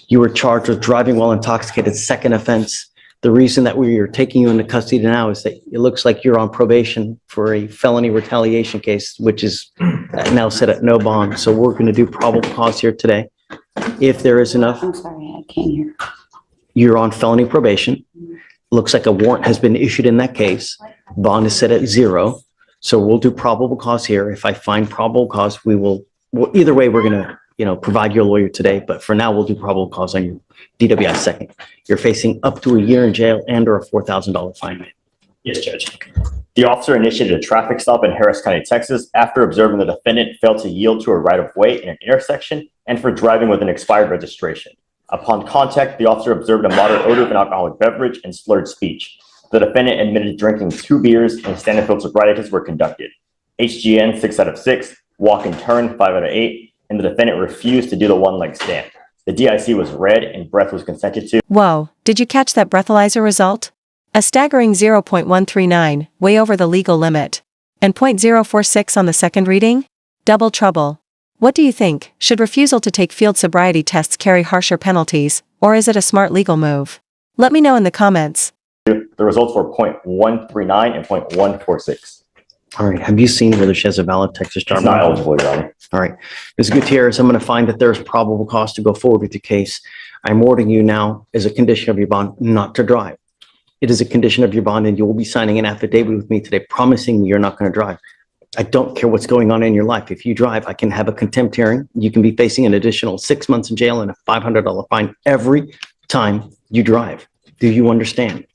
You were charged with driving while intoxicated, second offense. The reason that we are taking you into custody now is that it looks like you're on probation for a felony retaliation case, which is now set at no bond. So we're going to do probable cause here today. If there is enough. I'm sorry, I can't hear. You're on felony probation. Looks like a warrant has been issued in that case. Bond is set at 0. So we'll do probable cause here. If I find probable cause, well, either way, we're going to, provide your lawyer today. But for now, we'll do probable cause on your DWI second. You're facing up to a year in jail and or a $4,000 fine. Yes, Judge. The officer initiated a traffic stop in Harris County, Texas, after observing the defendant failed to yield to a right-of-way in an intersection and for driving with an expired registration. Upon contact, the officer observed a moderate odor of an alcoholic beverage and slurred speech. The defendant admitted drinking 2 beers and standard field sobriety tests were conducted. HGN 6 out of 6, walk and turn 5 out of 8, and the defendant refused to do the one-leg stand. The DIC was read and breath was consented to. Whoa, did you catch that breathalyzer result? A staggering 0.139, way over the legal limit. And 0.046 on the second reading? Double trouble. What do you think? Should refusal to take field sobriety tests carry harsher penalties, or is it a smart legal move? Let me know in the comments. The results were 0.139 and 0.146. All right. Have you seen whether she has a valid Texas driver's license? Not eligible, Your Honor. All right. Ms. Gutierrez, I'm going to find that there's probable cause to go forward with your case. I'm ordering you now, as a condition of your bond, not to drive. It is a condition of your bond, and you will be signing an affidavit with me today promising you're not going to drive. I don't care what's going on in your life. If you drive, I can have a contempt hearing. You can be facing an additional 6 months in jail and a $500 fine every time you drive. Do you understand?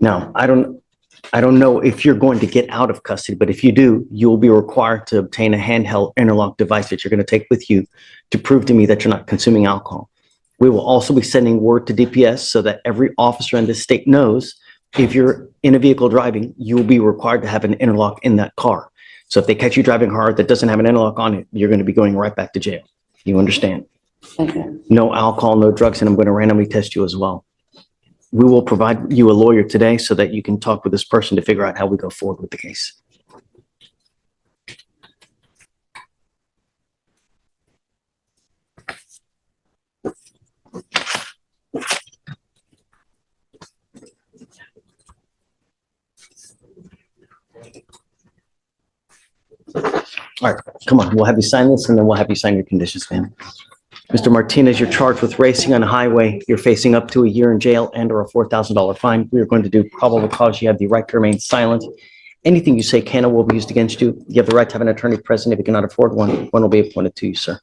Now, I don't know if you're going to get out of custody, but if you do, you will be required to obtain a handheld interlock device that you're going to take with you to prove to me that you're not consuming alcohol. We will also be sending word to DPS so that every officer in this state knows if you're in a vehicle driving, you will be required to have an interlock in that car. So if they catch you driving hard that doesn't have an interlock on it, you're going to be going right back to jail. You understand? Okay. No alcohol, no drugs, and I'm going to randomly test you as well. We will provide you a lawyer today so that you can talk with this person to figure out how we go forward with the case. All right, come on, we'll have you sign this and then we'll have you sign your conditions, ma'am. Mr. Martinez, you're charged with racing on a highway. You're facing up to a year in jail and or a $4,000 fine. We are going to do probable cause. You have the right to remain silent. Anything you say can or will be used against you. You have the right to have an attorney present. If you cannot afford one, one will be appointed to you, sir.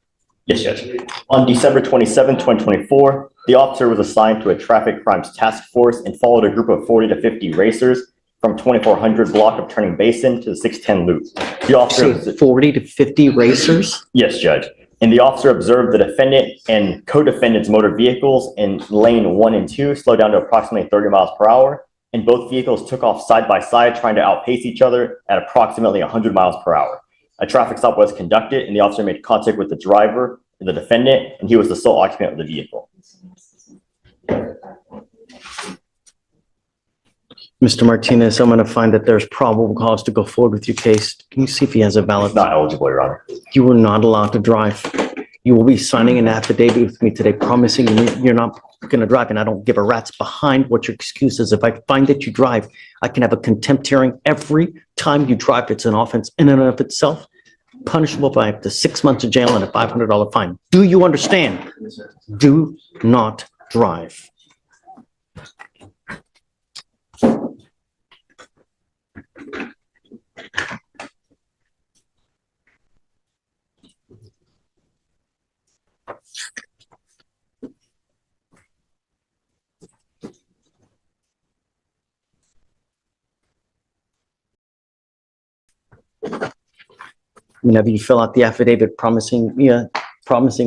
Yes, Judge. On December 27, 2024, the officer was assigned to a traffic crimes task force and followed a group of 40 to 50 racers from 2400 block of Turning Basin to the 610 loop. The officer 40 to 50 racers? Yes, Judge. And the officer observed the defendant and co-defendant's motor vehicles in lane 1 and 2 slow down to approximately 30 miles per hour. And both vehicles took off side by side, trying to outpace each other at approximately 100 miles per hour. A traffic stop was conducted and the officer made contact with the driver, the defendant, and he was the sole occupant of the vehicle. Mr. Martinez, I'm going to find that there's probable cause to go forward with your case. Can you see if he has a valid? Not eligible, Your Honor. You are not allowed to drive. You will be signing an affidavit with me today promising you're not going to drive, and I don't give a rat's behind what your excuse is. If I find that you drive, I can have a contempt hearing every time you drive. It's an offense in and of itself, punishable by up to 6 months of jail and a $500 fine. Do you understand? Do not drive. Whenever you fill out the affidavit promising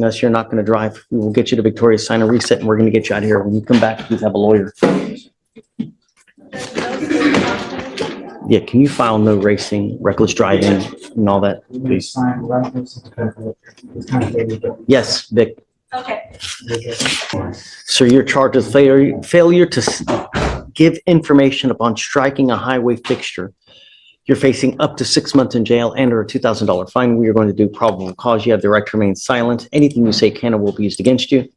us you're not going to drive, we will get you to Victoria, sign a reset, and we're going to get you out of here. When you come back, please have a lawyer. Yeah, can you file no racing, reckless driving, and all that, please? Yes, Vic. Okay. So you're charged with failure to give information upon striking a highway fixture. You're facing up to 6 months in jail and or a $2,000 fine. We are going to do probable cause. You have the right to remain silent. Anything you say can or will be used against you.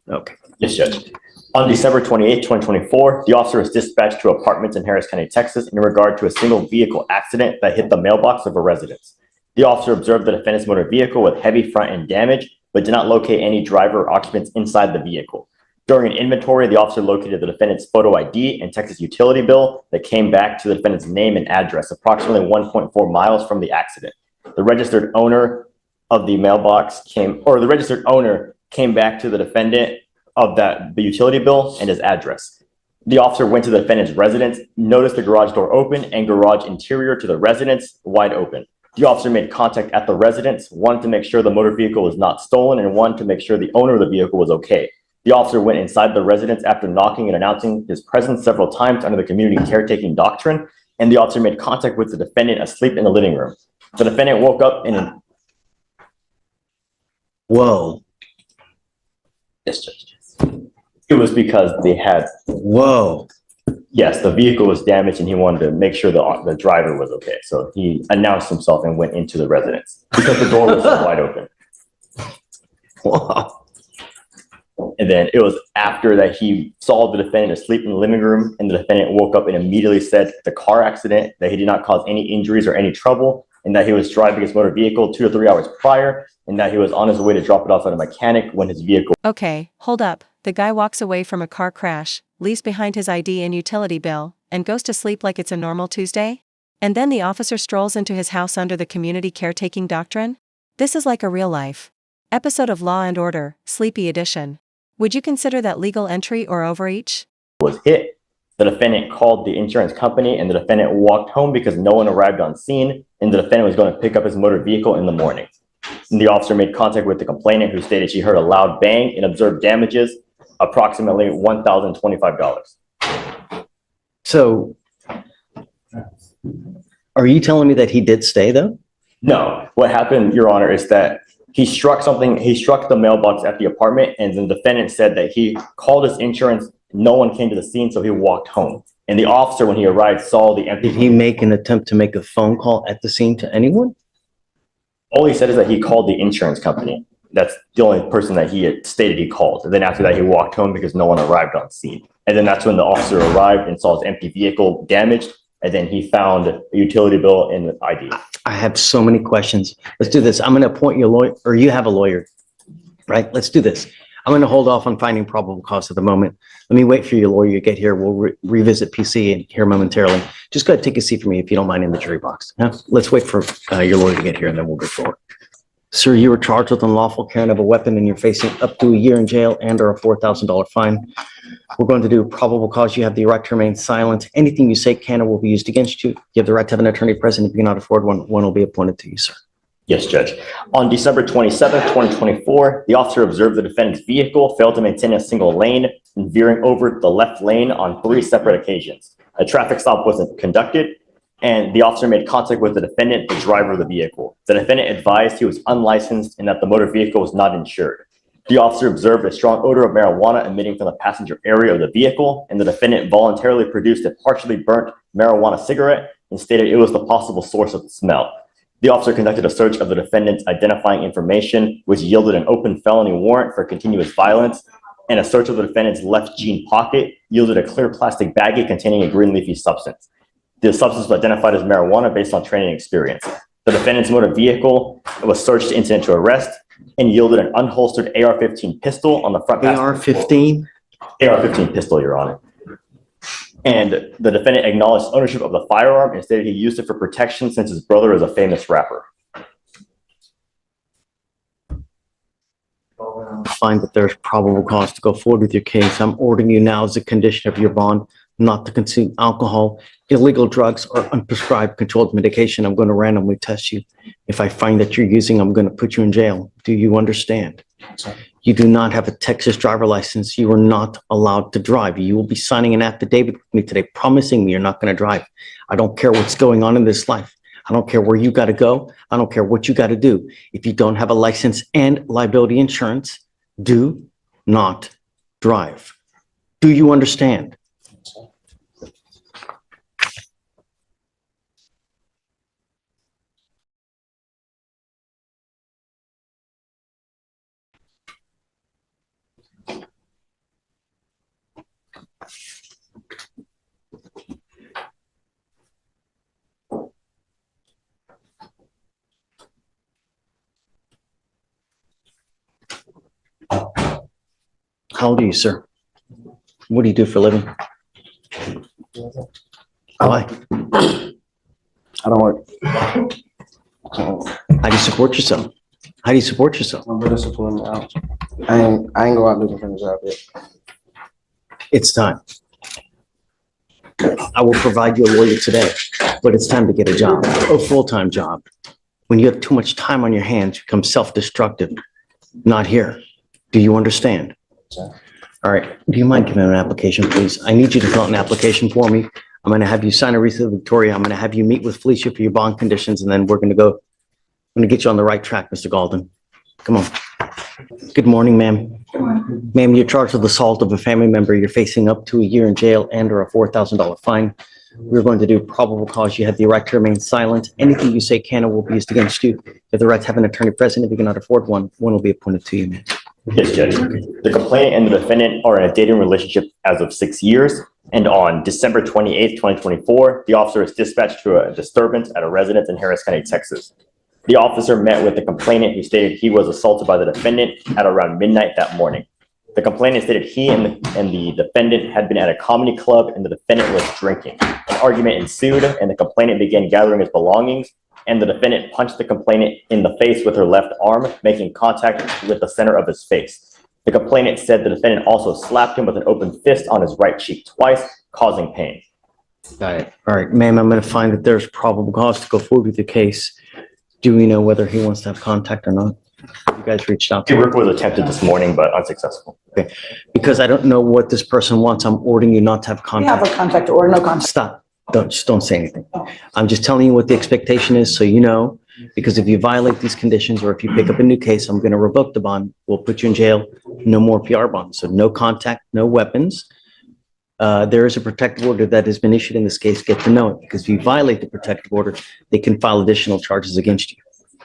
Okay. Yes, Judge. On December 28, 2024, the officer was dispatched to apartments in Harris County, Texas, in regard to a single vehicle accident that hit the mailbox of a residence. The officer observed the defendant's motor vehicle with heavy front end damage, but did not locate any driver or occupants inside the vehicle. During an inventory, the officer located the defendant's photo ID and Texas utility bill that came back to the defendant's name and address, approximately 1.4 miles from the accident. The registered owner of the mailbox came back to the defendant of the utility bill and his address. The officer went to the defendant's residence, noticed the garage door open and garage interior to the residence wide open. The officer made contact at the residence, one to make sure the motor vehicle was not stolen and one to make sure the owner of the vehicle was okay. The officer went inside the residence after knocking and announcing his presence several times under the community caretaking doctrine, and the officer made contact with the defendant asleep in the living room. The defendant woke up in an... Whoa. Yes, Judge. It was because they had... Whoa. Yes, the vehicle was damaged and he wanted to make sure the driver was okay. So he announced himself and went into the residence because the door was wide open. Wow. And then it was after that he saw the defendant asleep in the living room, and the defendant woke up and immediately said the car accident, that he did not cause any injuries or any trouble, and that he was driving his motor vehicle 2 to 3 hours prior, and that he was on his way to drop it off at a mechanic when his vehicle... Okay, hold up. The guy walks away from a car crash, leaves behind his ID and utility bill, and goes to sleep like it's a normal Tuesday? And then the officer strolls into his house under the community caretaking doctrine? This is like a real-life episode of Law and Order, Sleepy Edition. Would you consider that legal entry or overreach? Was hit. The defendant called the insurance company, and the defendant walked home because no one arrived on scene, and the defendant was going to pick up his motor vehicle in the morning. And the officer made contact with the complainant, who stated she heard a loud bang and observed damages, approximately $1,025. So are you telling me that he did stay though? No, what happened, Your Honor, is that he struck the mailbox at the apartment, and the defendant said that he called his insurance. No one came to the scene, so he walked home. And the officer, when he arrived, saw the empty... Did he make an attempt to make a phone call at the scene to anyone? All he said is that he called the insurance company. That's the only person that he had stated he called. And then after that, he walked home because no one arrived on scene. And then that's when the officer arrived and saw his empty vehicle damaged. And then he found a utility bill and the ID. I have so many questions. Let's do this. I'm going to appoint you a lawyer, or you have a lawyer, right? Let's do this. I'm going to hold off on finding probable cause at the moment. Let me wait for your lawyer to get here. We'll revisit PC and here momentarily. Just go ahead and take a seat for me if you don't mind in the jury box. Yeah? Let's wait for your lawyer to get here and then we'll go forward. Sir, you were charged with unlawful carrying of a weapon and you're facing up to a year in jail and or a $4,000 fine. We're going to do probable cause. You have the right to remain silent. Anything you say can or will be used against you. You have the right to have an attorney present. If you cannot afford one, one will be appointed to you, sir. Yes, Judge. On December 27th, 2024, the officer observed the defendant's vehicle failed to maintain a single lane and veering over the left lane on 3 separate occasions. A traffic stop wasn't conducted, and the officer made contact with the defendant, the driver of the vehicle. The defendant advised he was unlicensed and that the motor vehicle was not insured. The officer observed a strong odor of marijuana emitting from the passenger area of the vehicle, and the defendant voluntarily produced a partially burnt marijuana cigarette and stated it was the possible source of the smell. The officer conducted a search of the defendant's identifying information, which yielded an open felony warrant for continuous violence, and a search of the defendant's left jean pocket yielded a clear plastic baggie containing a green leafy substance. The substance was identified as marijuana based on training experience. The defendant's motor vehicle was searched incident to arrest and yielded an unholstered AR-15 pistol on the front. AR-15? AR-15 pistol, Your Honor. And the defendant acknowledged ownership of the firearm and stated he used it for protection since his brother is a famous rapper. Find that there's probable cause to go forward with your case. I'm ordering you now as a condition of your bond not to consume alcohol, illegal drugs, or unprescribed controlled medication. I'm going to randomly test you. If I find that you're using, I'm going to put you in jail. Do you understand? You do not have a Texas driver license. You are not allowed to drive. You will be signing an affidavit with me today promising me you're not going to drive. I don't care what's going on in this life. I don't care where you got to go. I don't care what you got to do. If you don't have a license and liability insurance, do not drive. Do you understand? How old are you, sir? What do you do for a living? Why? I don't work. How do you support yourself? How do you support yourself? My brother supporting me out. I ain't go out looking for a job yet. It's time. I will provide you a lawyer today, but it's time to get a job, a full-time job. When you have too much time on your hands, you become self-destructive. Not here. Do you understand? Sir. All right. Do you mind giving an application, please? I need you to fill out an application for me. I'm going to have you sign a receipt of Victoria. I'm going to have you meet with Fleischer for your bond conditions, and then we're going to go. I'm going to get you on the right track, Mr. Galden. Come on. Good morning, ma'am. Ma'am, you're charged with assault of a family member. You're facing up to a year in jail and or a $4,000 fine. We're going to do probable cause. You have the right to remain silent. Anything you say can or will be used against you. You have the right to have an attorney present. If you cannot afford one, one will be appointed to you, ma'am. Yes, Judge. The complainant and the defendant are in a dating relationship as of 6 years. And on December 28th, 2024, the officer is dispatched to a disturbance at a residence in Harris County, Texas. The officer met with the complainant who stated he was assaulted by the defendant at around midnight that morning. The complainant stated he and the defendant had been at a comedy club and the defendant was drinking. An argument ensued and the complainant began gathering his belongings, and the defendant punched the complainant in the face with her left arm, making contact with the center of his face. The complainant said the defendant also slapped him with an open fist on his right cheek twice, causing pain. Got it. All right, ma'am, I'm going to find that there's probable cause to go forward with the case. Do we know whether he wants to have contact or not? You guys reached out to him? Work was attempted this morning, but unsuccessful. Okay, because I don't know what this person wants. I'm ordering you not to have We have contact. a contact or no contact. Stop. Don't say anything. I'm just telling you what the expectation is so you know, because if you violate these conditions or if you pick up a new case, I'm going to revoke the bond. We'll put you in jail. No more PR bonds. So no contact, no weapons. There is a protective order that has been issued in this case. Get to know it, because if you violate the protective order, they can file additional charges against you.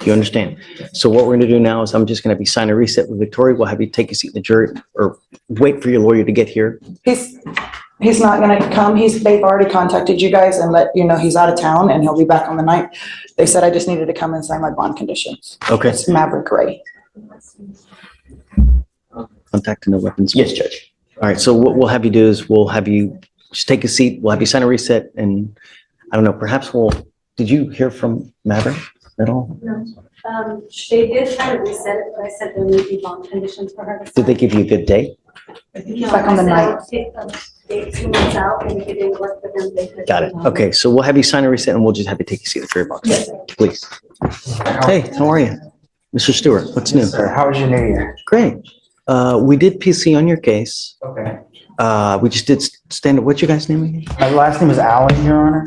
You understand? So what we're going to do now is I'm just going to be signing a reset with Victoria. We'll have you take a seat in the jury or wait for your lawyer to get here. He's not gonna come. They've already contacted you guys and let you know he's out of town and he'll be back on the 9th. They said I just needed to come and sign my bond conditions. Okay. It's Maverick Ray. Contact and no weapons. Yes, Judge. All right. So what we'll have you do is we'll have you just take a seat. We'll have you sign a reset, and I don't know, perhaps did you hear from Maverick at all? No. They did try to reset it, but I said there may be bond conditions for her to sign. Did they give you a good date? He's back on the 9th. Take a date 2 months out, and if it didn't work for them, they could. Got it. Okay. So we'll have you sign a reset, and we'll just have you take a seat in the jury box. Yes, sir. Please. Hey, how are you? Mr. Stewart, what's new? Sir, how was your New Year? Great. We did PC on your case. Okay. We just did standard. What's your guy's name again? My last name is Allen, Your Honor.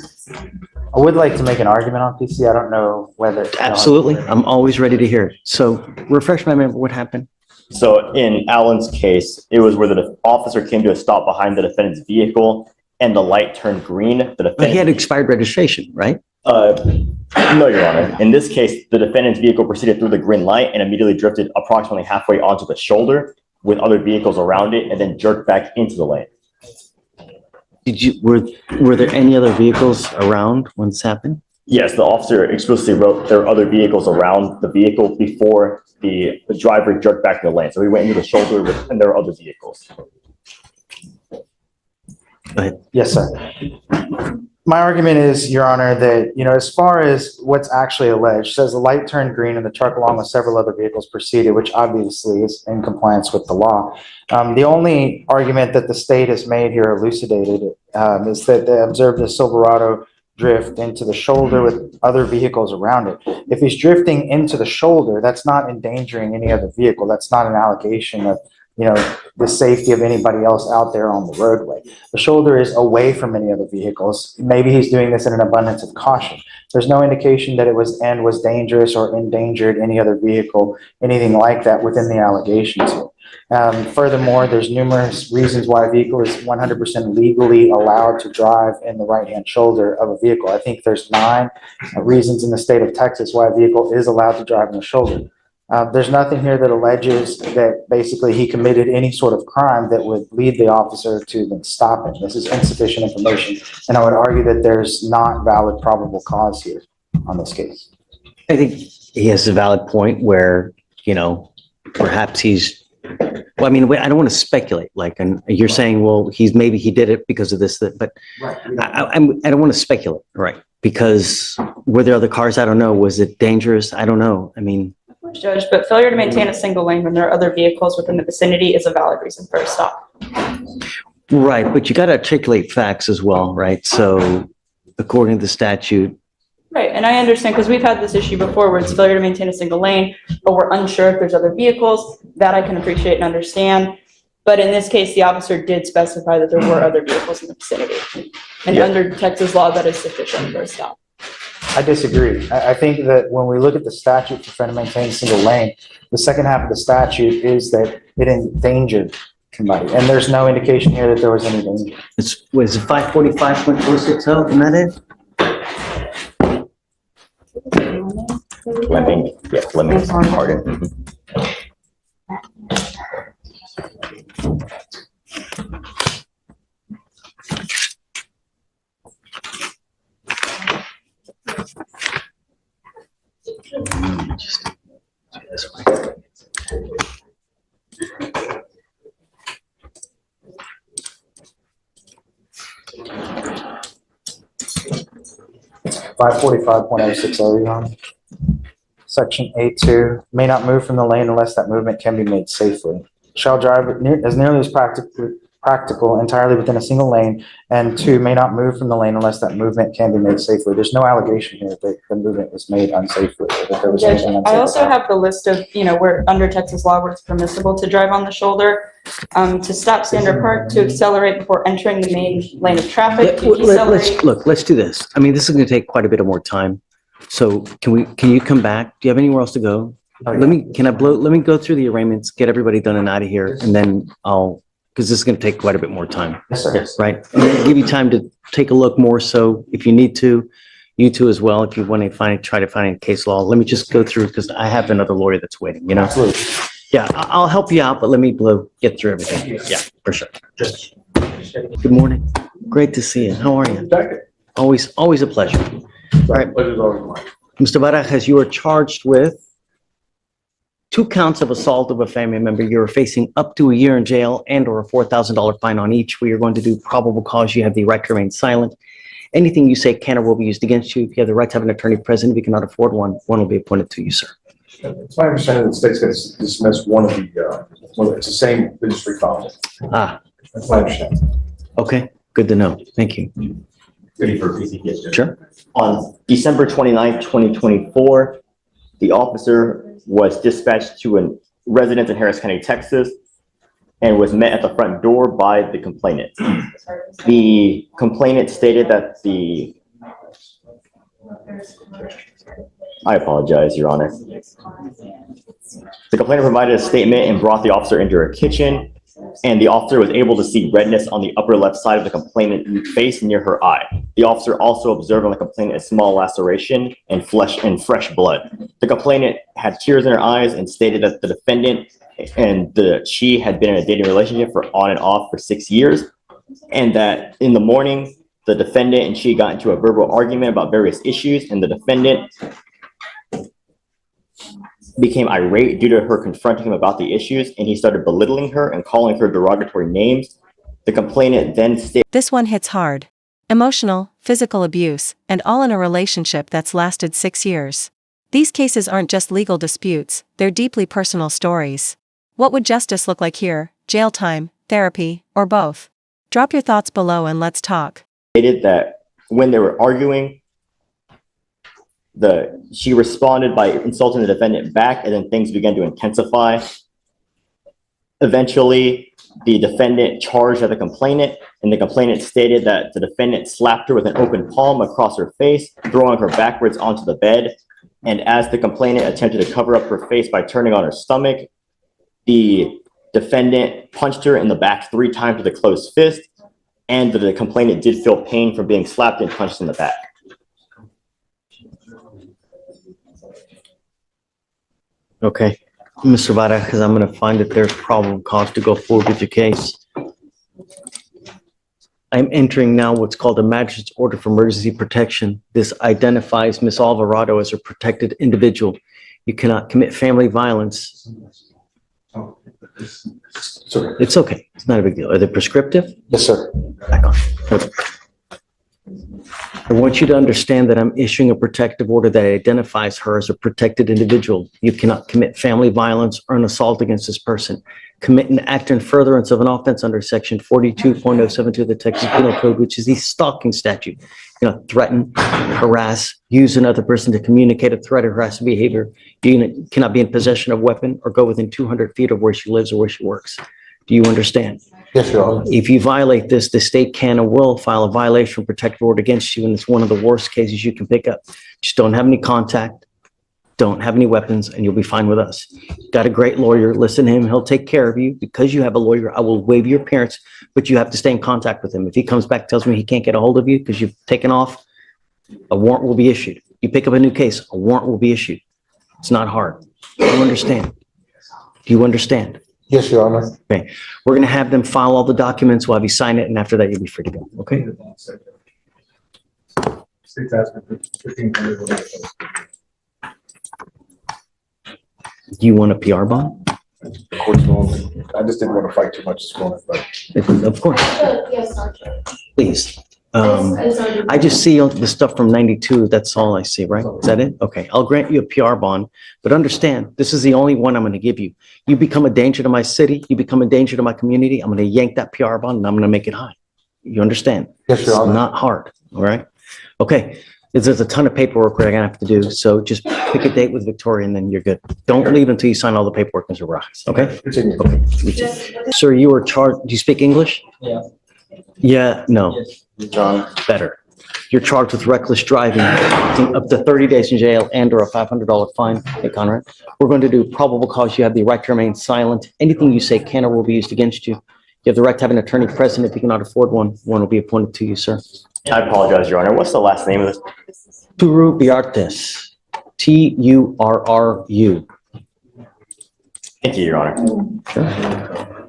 I would like to make an argument on PC. I don't know whether. Absolutely. I'm always ready to hear it. So refresh my memory. What happened? So in Allen's case, it was where the officer came to a stop behind the defendant's vehicle and the light turned green. The He had defendant, expired registration, right? no, Your Honor. In this case, the defendant's vehicle proceeded through the green light and immediately drifted approximately halfway onto the shoulder with other vehicles around it and then jerked back into the lane. Were there any other vehicles around when this happened? Yes, the officer explicitly wrote there are other vehicles around the vehicle before the driver jerked back in the lane. So he went into the shoulder and there are other vehicles. Go ahead. Yes, sir. My argument is, Your Honor, that, as far as what's actually alleged, says the light turned green and the truck along with several other vehicles proceeded, which obviously is in compliance with the law. The only argument that the state has made here elucidated is that they observed a Silverado drift into the shoulder with other vehicles around it. If he's drifting into the shoulder, that's not endangering any other vehicle. That's not an allegation of the safety of anybody else out there on the roadway. The shoulder is away from any other vehicles. Maybe he's doing this in an abundance of caution. There's no indication that it was dangerous or endangered any other vehicle, anything like that within the allegations here. Furthermore, there's numerous reasons why a vehicle is 100% legally allowed to drive in the right-hand shoulder of a vehicle. I think there's 9 reasons in the state of Texas why a vehicle is allowed to drive in the shoulder. There's nothing here that alleges that basically he committed any sort of crime that would lead the officer to then stop him. This is insufficient information, and I would argue that there's not valid probable cause here on this case. I think he has a valid point where, perhaps he's Well, I mean, I don't want to speculate, like, and you're saying, well, maybe he did it because of this, that, but I don't want to speculate, right? Because were there other cars? I don't know. Was it dangerous? I don't know. I mean, Judge, but failure to maintain a single lane when there are other vehicles within the vicinity is a valid reason for a stop. right, but you got to articulate facts as well, right? So according to the statute, Right, and I understand, because we've had this issue before where it's failure to maintain a single lane, but we're unsure if there's other vehicles. That I can appreciate and understand. But in this case, the officer did specify that there were other vehicles in the vicinity. And Yeah. under Texas law, that is sufficient for a stop. I disagree. I think that when we look at the statute for failing to maintain a single lane, the second half of the statute is that it endangered somebody. And there's no indication here that there was any danger. was it 545.460? Isn't that it? Lemming, yes, Lemming, pardon. 545.060, Your Honor. Section 8.2, may not move from the lane unless that movement can be made safely. Shall drive as nearly as practical entirely within a single lane, and 2, may not move from the lane unless that movement can be made safely. There's no allegation here that the movement was made unsafely, or that there was Judge, anything unsafe I also about it. have the list of, where under Texas law, where it's permissible to drive on the shoulder, to stop, stand, or park, to accelerate before entering the main lane of traffic, to decelerate. Look, let's do this. I mean, this is going to take quite a bit of more time. So can you come back? Do you have anywhere else to go? Oh, yeah. Let me go through the arraignments, get everybody done and out of here, and then because this is going to take quite a bit more time, Yes, sir. right? And then give you time to take a look more. So if you need to, you too as well, if you want to try to find a case law, let me just go through because I have another lawyer that's waiting, Absolutely. Yeah, I'll help you out, but let me get through everything. Yeah, for sure. Good morning. Great to see you. How are you? Always a pleasure. Right. Mr. Barajas, you are charged with 2 counts of assault of a family member. You're facing up to a year in jail and or a $4,000 fine on each. We are going to do probable cause. You have the right to remain silent. Anything you say can or will be used against you. If you have the right to have an attorney present, if you cannot afford one will be appointed to you, sir. It's my understanding that the state's going to dismiss one of it's the same industry file. Ah, That's my understanding. okay. Good to know. Thank you. Sure. On December 29th, 2024, the officer was dispatched to a residence in Harris County, Texas, and was met at the front door by the complainant. The complainant stated that I apologize, Your Honor. The complainant provided a statement and brought the officer into her kitchen, and the officer was able to see redness on the upper left side of the complainant's face near her eye. The officer also observed on the complainant a small laceration and fresh blood. The complainant had tears in her eyes and stated that the defendant and she had been in a dating relationship for on and off for 6 years, and that in the morning, the defendant and she got into a verbal argument about various issues, and the defendant became irate due to her confronting him about the issues, and he started belittling her and calling her derogatory names. The complainant then stated, This one hits hard. Emotional, physical abuse, and all in a relationship that's lasted 6 years. These cases aren't just legal disputes, they're deeply personal stories. What would justice look like here? Jail time, therapy, or both? Drop your thoughts below and let's talk. that when they were arguing, she responded by insulting the defendant back, and then things began to intensify. Eventually, the defendant charged at the complainant, and the complainant stated that the defendant slapped her with an open palm across her face, throwing her backwards onto the bed. And as the complainant attempted to cover up her face by turning on her stomach, the defendant punched her in the back 3 times with a closed fist, and the complainant did feel pain from being slapped and punched in the back. Okay. Mr. Vara, because I'm going to find that there's probable cause to go forward with your case. I'm entering now what's called a magistrate's order for emergency protection. This identifies Ms. Alvarado as a protected individual. You cannot commit family violence Sorry. It's okay. It's not a big deal. Are they prescriptive? Yes, sir. Back on. Okay. I want you to understand that I'm issuing a protective order that identifies her as a protected individual. You cannot commit family violence or an assault against this person. Commit an act in furtherance of an offense under section 42.072 of the Texas Penal Code, which is the stalking statute. You know, threaten, harass, use another person to communicate a threat or harassing behavior. You cannot be in possession of a weapon or go within 200 feet of where she lives or where she works. Do you understand? Yes, Your Honor. If you violate this, the state can and will file a violation protective order against you, and it's one of the worst cases you can pick up. Just don't have any contact, don't have any weapons, and you'll be fine with us. Got a great lawyer. Listen to him. He'll take care of you. Because you have a lawyer, I will waive your appearance, but you have to stay in contact with him. If he comes back, tells me he can't get a hold of you because you've taken off, a warrant will be issued. You pick up a new case, a warrant will be issued. It's not hard. Do you understand? Do you understand? Yes, Your Honor. Okay, we're gonna have them file all the documents, we'll have you sign it, and after that, you'll be free to go, okay? State's asking for 1,500. Do you want a PR bond? Of course, I just didn't want to fight too much this morning, but Of course, Yes, Sergeant. please. It's already- I just see the stuff from 92, that's all I see, right? Is that it? Okay, I'll grant you a PR bond, but understand, this is the only one I'm gonna give you. You become a danger to my city, you become a danger to my community, I'm gonna yank that PR bond and I'm gonna make it high. You understand? Yes, Your It's Honor. not hard, all right? Okay, there's a ton of paperwork we're gonna have to do, so just pick a date with Victoria and then you're good. Don't leave until you sign all the paperwork, Mr. Rojas, okay? continue. Sir, you are charged, do you speak English? Yeah. Yeah, no, John. better. You're charged with reckless driving, up to 30 days in jail and or a $500 fine. Hey, Conrad, we're going to do probable cause. You have the right to remain silent. Anything you say can or will be used against you. You have the right to have an attorney present. If you cannot afford one, one will be appointed to you, sir. I apologize, Your Honor. What's the last name of this? Turu Biartes, Turru. Thank you, Your Honor.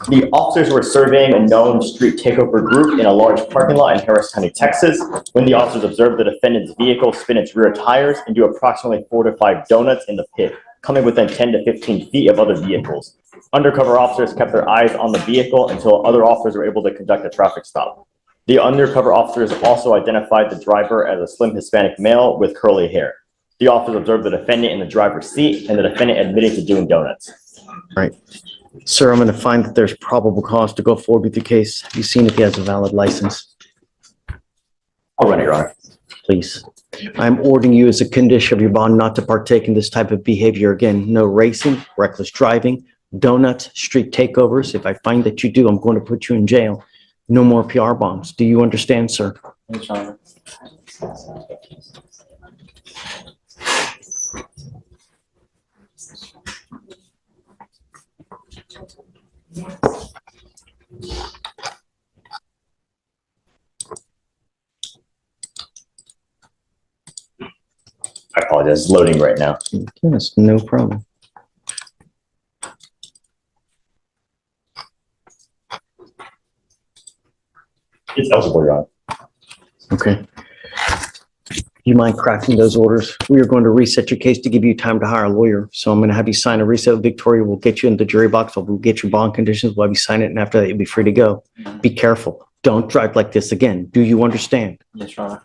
The officers were surveying a known street takeover group in a large parking lot in Harris County, Texas, when the officers observed the defendant's vehicle spin its rear tires and do approximately 4 to 5 donuts in the pit, coming within 10 to 15 feet of other vehicles. Undercover officers kept their eyes on the vehicle until other officers were able to conduct a traffic stop. The undercover officers also identified the driver as a slim Hispanic male with curly hair. The officers observed the defendant in the driver's seat and the defendant admitted to doing donuts. Right. Sir, I'm going to find that there's probable cause to go forward with the case. Have you seen if he has a valid license? I'll run it, Your Honor. Please. I'm ordering you as a condition of your bond not to partake in this type of behavior again. No racing, reckless driving, donuts, street takeovers. If I find that you do, I'm going to put you in jail. No more PR bonds. Do you understand, sir? Yes, Your Honor. I apologize. It's loading right now. Yes, no problem. It's eligible, Your Honor. Okay. You mind crafting those orders? We are going to reset your case to give you time to hire a lawyer. So I'm going to have you sign a reset with Victoria. We'll get you in the jury box. We'll get your bond conditions. We'll have you sign it. And after that, you'll be free to go. Be careful. Don't drive like this again. Do you understand? Yes, Your Honor.